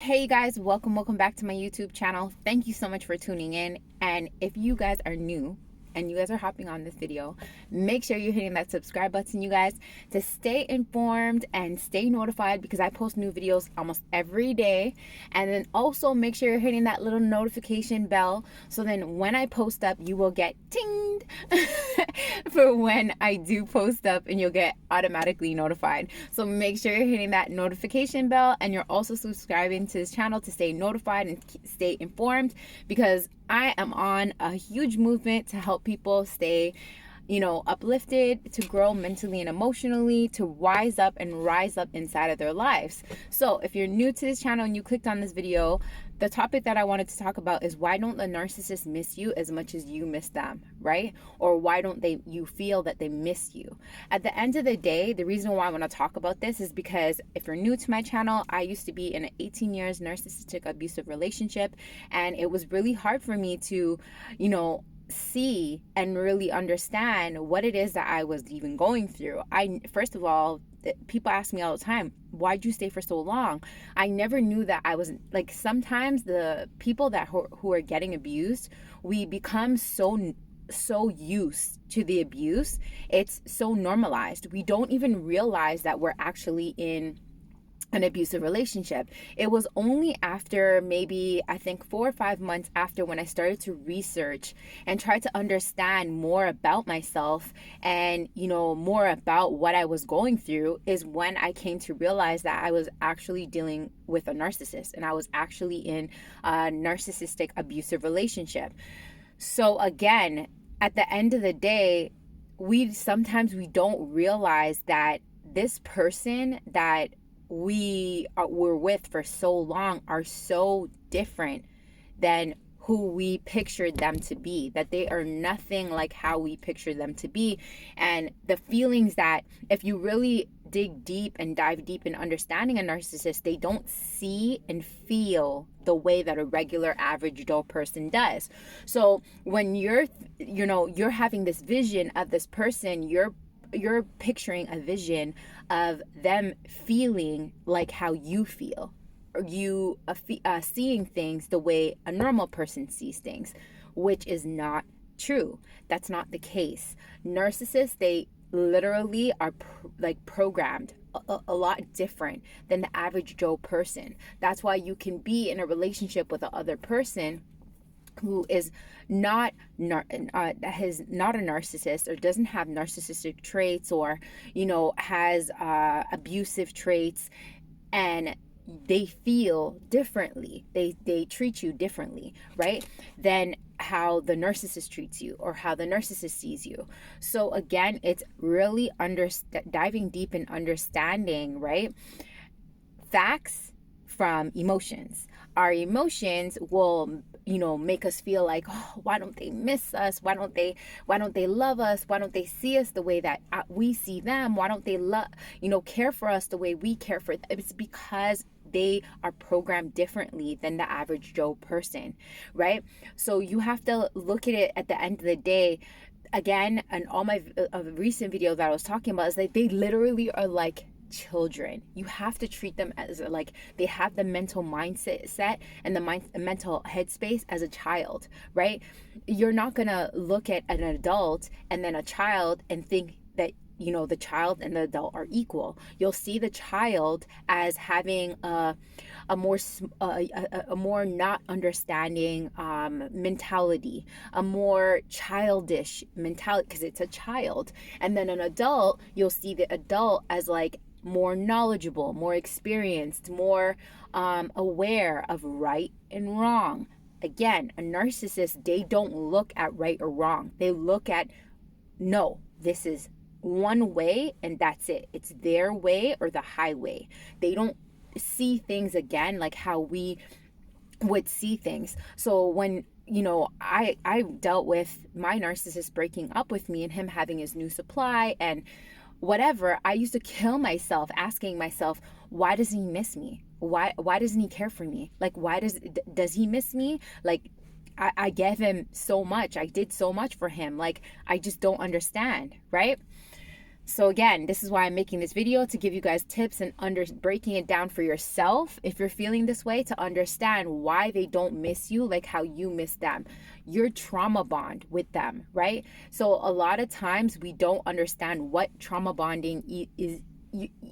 Hey you guys, welcome back to my YouTube channel. Thank you so much for tuning in. And if you guys are new and you guys are hopping on this video, make sure you're hitting that subscribe button, you guys, to stay informed and stay notified, because I post new videos almost every day. And then also make sure you're hitting that little notification bell, so then when I post up, you will get tinged for when I do post up, and you'll get automatically notified. So make sure you're hitting that notification bell, and you're also subscribing to this channel to stay notified and stay informed, because I am on a huge movement to help people stay, uplifted, to grow mentally and emotionally, to rise up and rise up inside of their lives. So if you're new to this channel and you clicked on this video, the topic that I wanted to talk about is, why don't the narcissists miss you as much as you miss them, right? Or why don't you feel that they miss you? At the end of the day, the reason why I want to talk about this is because if you're new to my channel, I used to be in an 18 years narcissistic abusive relationship, and it was really hard for me to, see and really understand what it is that I was even going through. First of all, people ask me all the time, why'd you stay for so long? I never knew that I was, like, sometimes the people that who are getting abused, we become so used to the abuse. It's so normalized. We don't even realize that we're actually in an abusive relationship. It was only after maybe, I think, 4 or 5 months after, when I started to research and try to understand more about myself and, more about what I was going through, is when I came to realize that I was actually dealing with a narcissist, and I was actually in a narcissistic abusive relationship. So again, at the end of the day, we don't realize that this person that were with for so long are so different than who we pictured them to be, that they are nothing like how we pictured them to be. And the feelings that, if you really dig deep and dive deep in understanding a narcissist, they don't see and feel the way that a regular average Joe person does. So when you're having this vision of this person, you're picturing a vision of them feeling like how you feel, or you seeing things the way a normal person sees things, which is not true. That's not the case. Narcissists, they literally are programmed a lot different than the average Joe person. That's why you can be in a relationship with the other person who is not a narcissist, or doesn't have narcissistic traits, or has abusive traits, and they feel differently, they treat you differently, right, than how the narcissist treats you, or how the narcissist sees you. So again, it's really diving deep in understanding, right, facts from emotions. Our emotions will make us feel like, oh, why don't they miss us? Why don't they love us? Why don't they see us the way that we see them? Why don't they care for us the way we care for them? It's because they are programmed differently than the average Joe person, right? So you have to look at it at the end of the day. Again, and all my recent videos that I was talking about, is that they literally are like children. You have to treat them as like they have the mental mindset and the mental headspace as a child, right? You're not gonna look at an adult and then a child and think that the child and the adult are equal. You'll see the child as having a more not understanding mentality, a more childish mentality, because it's a child. And then an adult, you'll see the adult as like more knowledgeable, more experienced, more aware of right and wrong. Again, a narcissist, they don't look at right or wrong. They look at, no, this is one way and that's it. It's their way or the highway. They don't see things again like how we would see things. So when I dealt with my narcissist breaking up with me and him having his new supply and whatever, I used to kill myself asking myself, why does he miss me? Why doesn't he care for me? Like, why does he miss me? Like, I gave him so much. I did so much for him. Like, I just don't understand, right? So again, this is why I'm making this video, to give you guys tips and breaking it down for yourself if you're feeling this way, to understand why they don't miss you like how you miss them. Your trauma bond with them, right? So a lot of times we don't understand what trauma bonding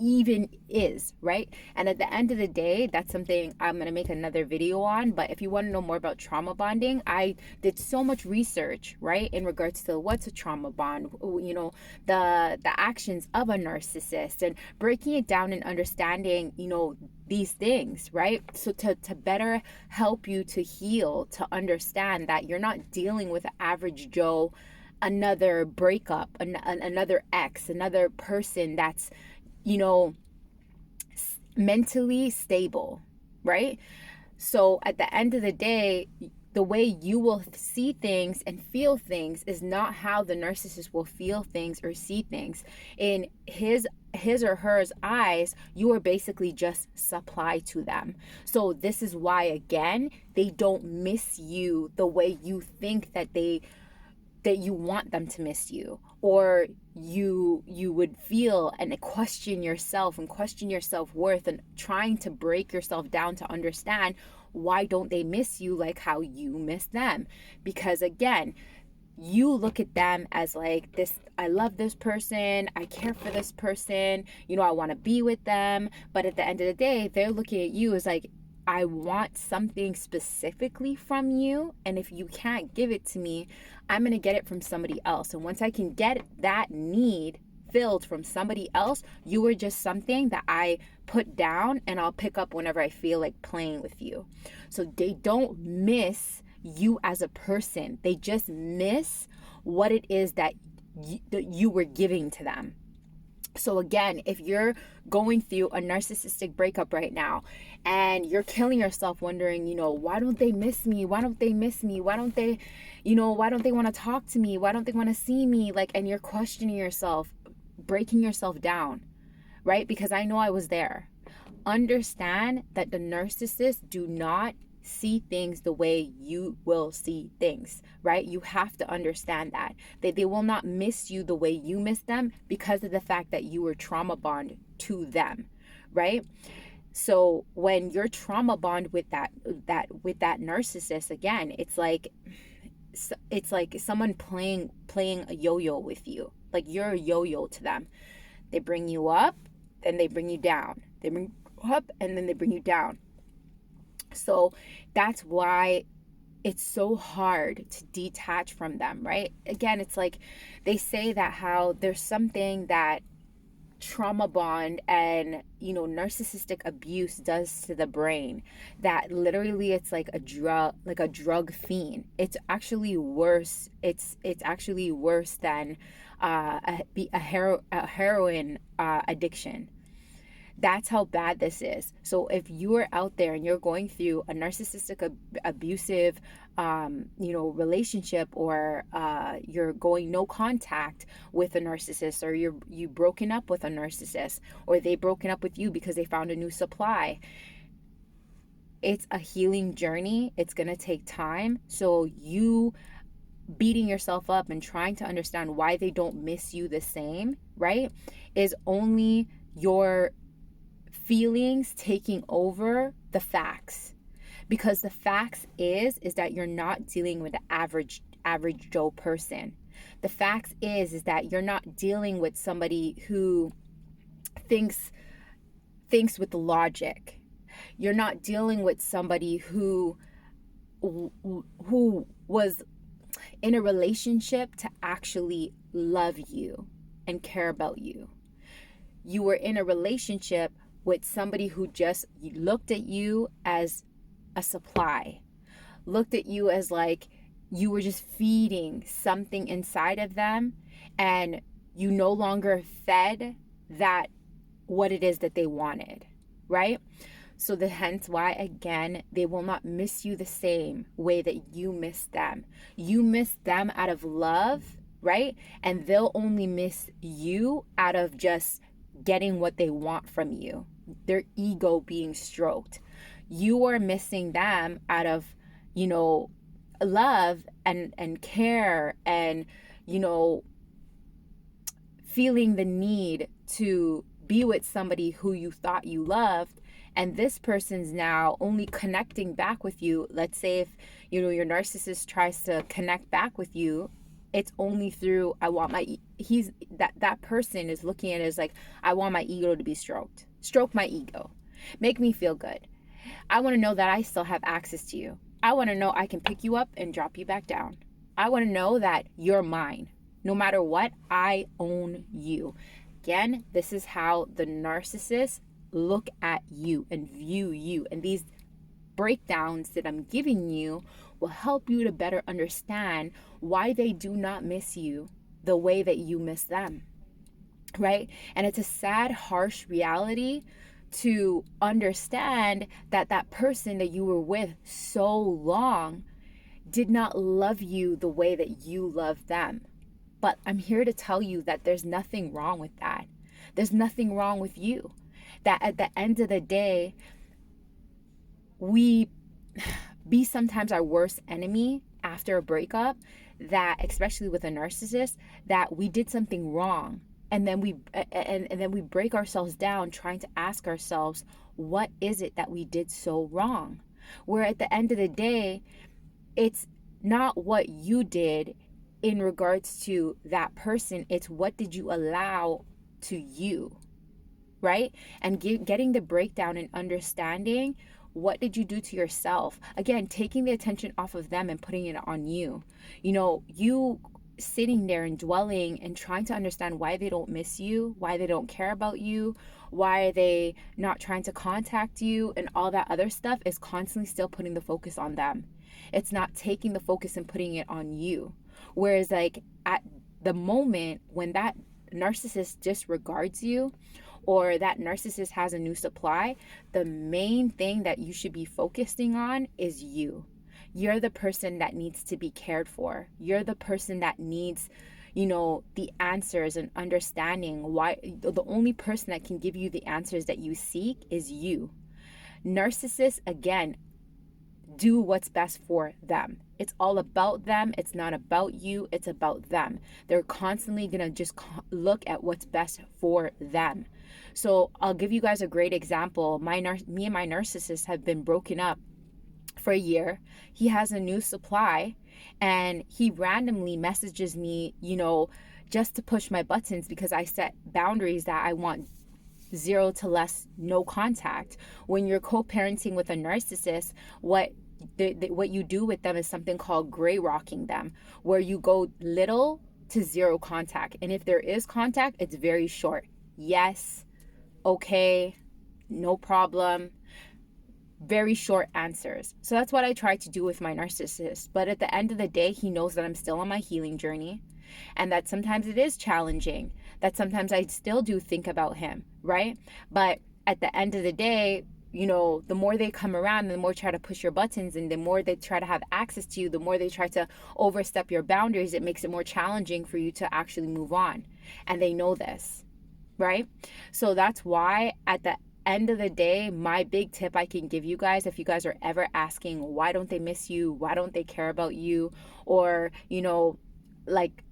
even is, right? And at the end of the day, that's something I'm going to make another video on. But if you want to know more about trauma bonding, I did so much research, right, in regards to what's a trauma bond, you know, the actions of a narcissist, and breaking it down and understanding, you know, these things, right? So to better help you to heal, to understand that you're not dealing with an average Joe, another breakup, another ex, another person that's, you know, mentally stable, right? So at the end of the day, the way you will see things and feel things is not how the narcissist will feel things or see things. In his or her eyes, you are basically just supply to them. So this is why, again, they don't miss you the way you think that you want them to miss you, or you would feel and question yourself and question your self-worth and trying to break yourself down to understand why don't they miss you like how you miss them. Because again, you look at them as like this, I love this person, I care for this person, you know, I want to be with them. But at the end of the day, they're looking at you as like, I want something specifically from you, and if you can't give it to me, I'm going to get it from somebody else. And once I can get that need filled from somebody else, you are just something that I put down and I'll pick up whenever I feel like playing with you. So they don't miss you as a person. They just miss what it is that you were giving to them. So again, if you're going through a narcissistic breakup right now and you're killing yourself wondering, you know, why don't they miss me? Why don't they miss me? Why don't they, you know, why don't they want to talk to me? Why don't they want to see me? Like, and you're questioning yourself, breaking yourself down, right? Because I know I was there. Understand that the narcissists do not see things the way you will see things, right? You have to understand that they will not miss you the way you miss them because of the fact that you were trauma bond to them, right? So when you're trauma bond with that narcissist, again, it's like someone playing a yo-yo with you. Like you're a yo-yo to them. They bring you up, then they bring you down. They bring you up and then they bring you down. So that's why it's so hard to detach from them, right? Again, it's like they say that how there's something that trauma bond and, you know, narcissistic abuse does to the brain, that literally it's like a drug fiend. It's actually worse. It's actually worse than a heroin addiction. That's how bad this is. So if you are out there and you're going through a narcissistic abusive you know, relationship, or you're going no contact with a narcissist, or you broken up with a narcissist, or they broken up with you because they found a new supply, it's a healing journey. It's going to take time. So you beating yourself up and trying to understand why they don't miss you the same, right, is only your feelings taking over the facts. Because the facts is that you're not dealing with the average Joe person. The facts is that you're not dealing with somebody who thinks with logic. You're not dealing with somebody who was in a relationship to actually love you and care about you. You were in a relationship with somebody who just looked at you as a supply, looked at you as like you were just feeding something inside of them, and you no longer fed that what it is that they wanted, right? So hence why, again, they will not miss you the same way that you miss them. You miss them out of love, right? And they'll only miss you out of just getting what they want from you, their ego being stroked. You are missing them out of, you know, love and care and, you know, feeling the need to be with somebody who you thought you loved, and this person's now only connecting back with you. Let's say if your narcissist tries to connect back with you, it's only through that person is looking at it as like, I want my ego to be stroked. Stroke my ego. Make me feel good. I want to know that I still have access to you. I want to know I can pick you up and drop you back down. I want to know that you're mine. No matter what, I own you. Again, this is how the narcissists look at you and view you. And these breakdowns that I'm giving you will help you to better understand why they do not miss you the way that you miss them, right? And it's a sad, harsh reality to understand that that person that you were with so long did not love you the way that you love them. But I'm here to tell you that there's nothing wrong with that. There's nothing wrong with you. That at the end of the day, we be sometimes our worst enemy after a breakup, that especially with a narcissist, that we did something wrong. And then we break ourselves down trying to ask ourselves, what is it that we did so wrong? Where at the end of the day, it's not what you did in regards to that person, it's what did you allow to you, right? And getting the breakdown and understanding, what did you do to yourself? Again, taking the attention off of them and putting it on you. You sitting there and dwelling and trying to understand why they don't miss you, why they don't care about you, why are they not trying to contact you, and all that other stuff is constantly still putting the focus on them. It's not taking the focus and putting it on you. Whereas like at the moment when that narcissist disregards you, or that narcissist has a new supply, the main thing that you should be focusing on is you. You're the person that needs to be cared for. You're the person that needs, the answers and understanding why. The only person that can give you the answers that you seek is you. Narcissists, again, do what's best for them. It's all about them. It's not about you. It's about them. They're constantly going to just look at what's best for them. So I'll give you guys a great example. Me and my narcissist have been broken up for a year. He has a new supply and he randomly messages me, just to push my buttons because I set boundaries that I want 0 to less, no contact. When you're co-parenting with a narcissist, what you do with them is something called gray rocking them, where you go little to 0 contact. And if there is contact, it's very short. Yes, okay, no problem. Very short answers. So that's what I try to do with my narcissist. But at the end of the day, he knows that I'm still on my healing journey and that sometimes it is challenging, that sometimes I still do think about him, right? But at the end of the day, the more they come around, the more try to push your buttons, and the more they try to have access to you, the more they try to overstep your boundaries, it makes it more challenging for you to actually move on. And they know this, right? So that's why at the end of the day, my big tip I can give you guys, if you guys are ever asking, why don't they miss you? Why don't they care about you? Or,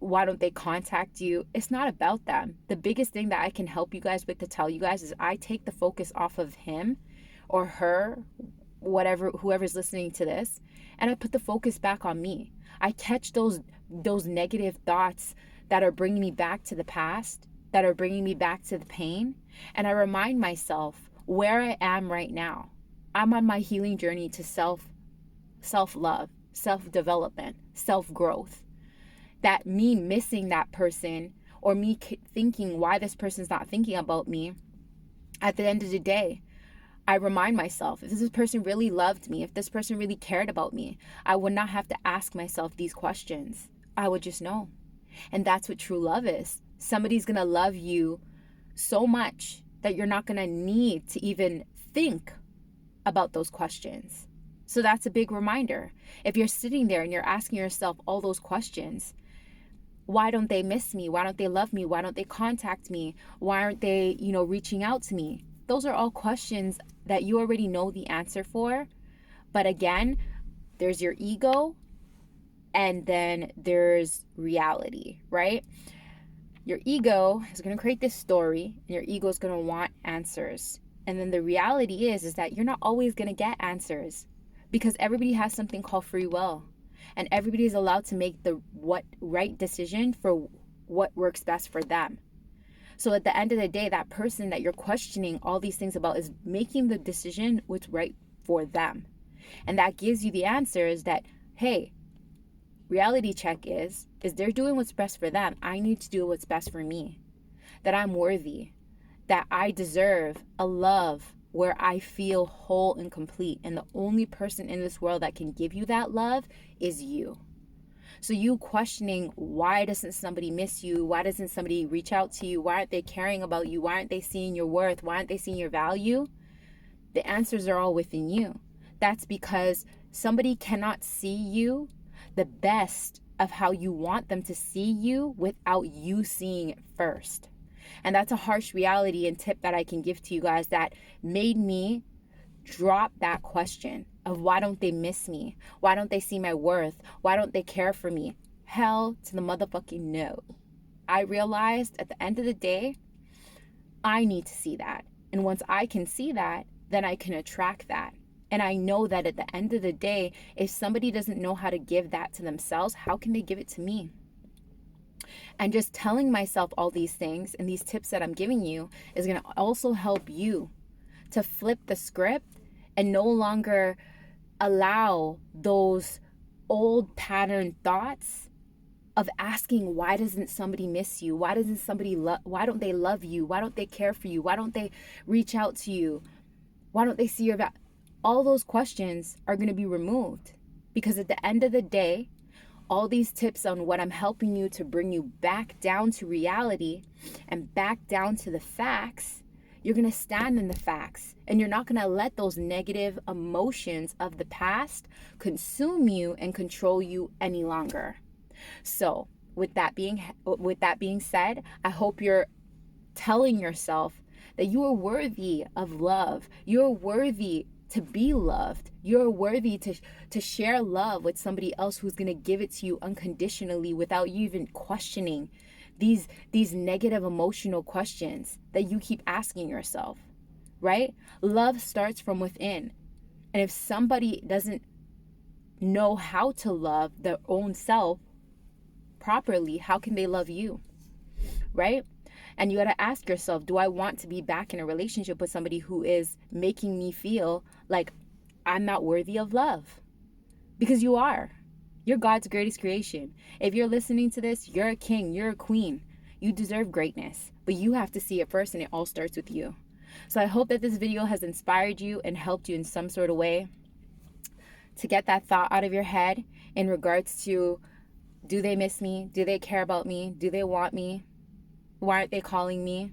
why don't they contact you? It's not about them. The biggest thing that I can help you guys with to tell you guys is I take the focus off of him or her, whoever's listening to this, and I put the focus back on me. I catch those negative thoughts that are bringing me back to the past, that are bringing me back to the pain, and I remind myself where I am right now. I'm on my healing journey to self-love, self-development, self-growth. That me missing that person, or me thinking why this person's not thinking about me, at the end of the day, I remind myself, if this person really loved me, if this person really cared about me, I would not have to ask myself these questions. I would just know. And that's what true love is. Somebody's going to love you so much that you're not going to need to even think about those questions. So that's a big reminder. If you're sitting there and you're asking yourself all those questions, why don't they miss me? Why don't they love me? Why don't they contact me? Why aren't they, reaching out to me? Those are all questions that you already know the answer for. But again, there's your ego and then there's reality, right? your ego is going to create this story, and your ego is going to want answers. And then the reality is that you're not always going to get answers, because everybody has something called free will, and everybody is allowed to make the right decision for what works best for them. So at the end of the day, that person that you're questioning all these things about is making the decision what's right for them. And that gives you the answers that, hey, reality check is they're doing what's best for them. I need to do what's best for me. That I'm worthy. That I deserve a love where I feel whole and complete. And the only person in this world that can give you that love is you. So you questioning, why doesn't somebody miss you? Why doesn't somebody reach out to you? Why aren't they caring about you? Why aren't they seeing your worth? Why aren't they seeing your value? The answers are all within you. That's because somebody cannot see you the best of how you want them to see you without you seeing it first. And that's a harsh reality and tip that I can give to you guys that made me drop that question of, why don't they miss me? Why don't they see my worth? Why don't they care for me? Hell to the motherfucking no. I realized at the end of the day, I need to see that. And once I can see that, then I can attract that. And I know that at the end of the day, if somebody doesn't know how to give that to themselves, how can they give it to me? And just telling myself all these things and these tips that I'm giving you is going to also help you to flip the script and no longer allow those old pattern thoughts of asking, why doesn't somebody miss you? Why doesn't somebody why don't they love you? Why don't they care for you? Why don't they reach out to you? Why don't they see your value? All those questions are going to be removed, because at the end of the day, all these tips on what I'm helping you to bring you back down to reality and back down to the facts, you're going to stand in the facts, and you're not going to let those negative emotions of the past consume you and control you any longer. So with that being said, I hope you're telling yourself that you are worthy of love. You're worthy to be loved. You're worthy to share love with somebody else who's going to give it to you unconditionally without you even questioning these negative emotional questions that you keep asking yourself, right? Love starts from within. And if somebody doesn't know how to love their own self properly, how can they love you, right? And you got to ask yourself, do I want to be back in a relationship with somebody who is making me feel like I'm not worthy of love? Because you are. You're God's greatest creation. If you're listening to this, you're a king, you're a queen. You deserve greatness, but you have to see it first, and it all starts with you. So I hope that this video has inspired you and helped you in some sort of way to get that thought out of your head in regards to, do they miss me? Do they care about me? Do they want me? Why aren't they calling me?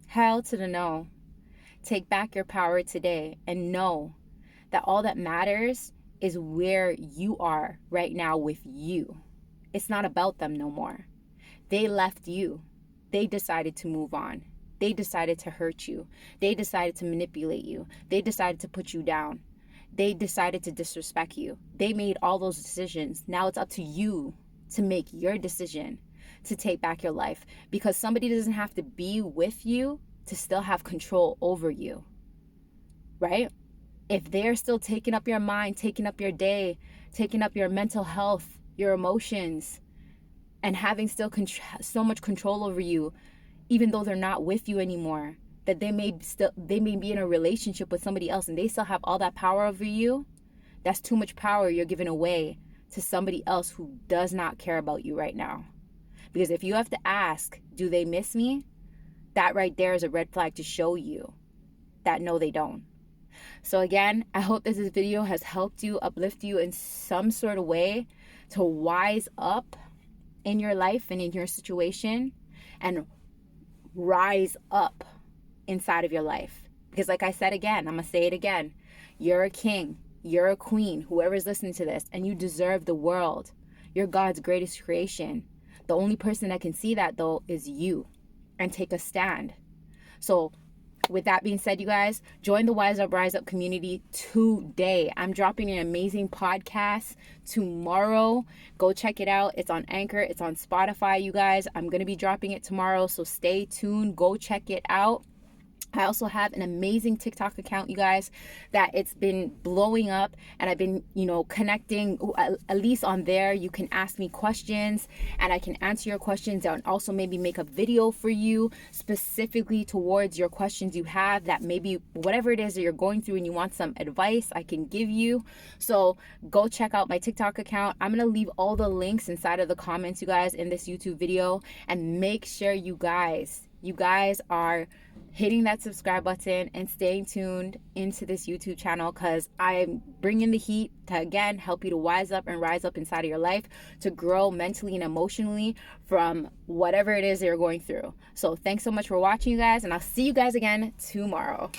Hell to the no. Take back your power today and know that all that matters is where you are right now with you. It's not about them no more. They left you. They decided to move on. They decided to hurt you. They decided to manipulate you. They decided to put you down. They decided to disrespect you. They made all those decisions. Now it's up to you to make your decision to take back your life, because somebody doesn't have to be with you to still have control over you, right? If they're still taking up your mind, taking up your day, taking up your mental health, your emotions, and having still so much control over you, even though they're not with you anymore, that they may be in a relationship with somebody else and they still have all that power over you, that's too much power you're giving away to somebody else who does not care about you right now. Because if you have to ask, do they miss me? That right there is a red flag to show you that no, they don't. So again, I hope this video has helped you, uplift you in some sort of way to wise up in your life and in your situation and rise up inside of your life. Because like I said again, I'm going to say it again. You're a king. You're a queen, whoever's listening to this, and you deserve the world. You're God's greatest creation. The only person that can see that, though, is you, and take a stand. So with that being said, you guys, join the Wise Up Rise Up community today. I'm dropping an amazing podcast tomorrow. Go check it out. It's on Anchor. It's on Spotify, you guys. I'm going to be dropping it tomorrow, so stay tuned. Go check it out. I also have an amazing TikTok account, you guys, that it's been blowing up, and I've been, connecting. At least on there, you can ask me questions and I can answer your questions, and also maybe make a video for you specifically towards your questions you have, that maybe whatever it is that you're going through and you want some advice, I can give you. So go check out my TikTok account. I'm going to leave all the links inside of the comments, you guys, in this YouTube video, and make sure you guys are hitting that subscribe button and staying tuned into this YouTube channel, because I'm bringing the heat to, again, help you to wise up and rise up inside of your life, to grow mentally and emotionally from whatever it is that you're going through. So thanks so much for watching, you guys, and I'll see you guys again tomorrow.